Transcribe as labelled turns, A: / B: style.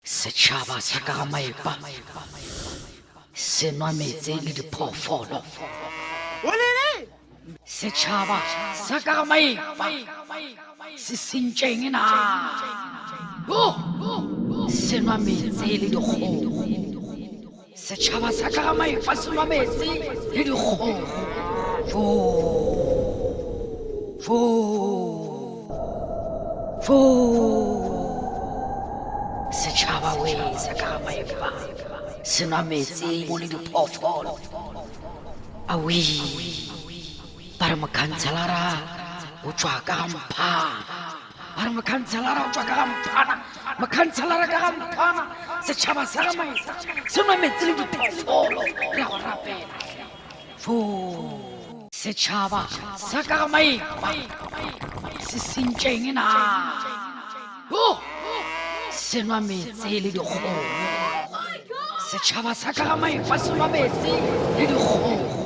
A: Setšhaba sa ka ga maepa se nwa metse le diphoofolo. Setšhaba sa ka ga maepa se sentšeng naga se nwa metse le dikgogo. Setšhaba sa ka ga maepa se nwa metse le dikgogo. Setšhaba we sa ka ga maepa se nwa metse mo le diphoofolo. Awi ba re mokhanselara o tswa ka ga mphana, ba re mokhanselara o tswa ka ga mphana, mokhanselara ka ga mphana. Setšhaba sa ga maepa se nwa metse le diphoofolo. Re a go rapela setšhaba sa ka ga maepa se sentšeng naga se nwa metse le dikgogo. Setšhaba sa ka ga maepa se nwa metse le dikgogo.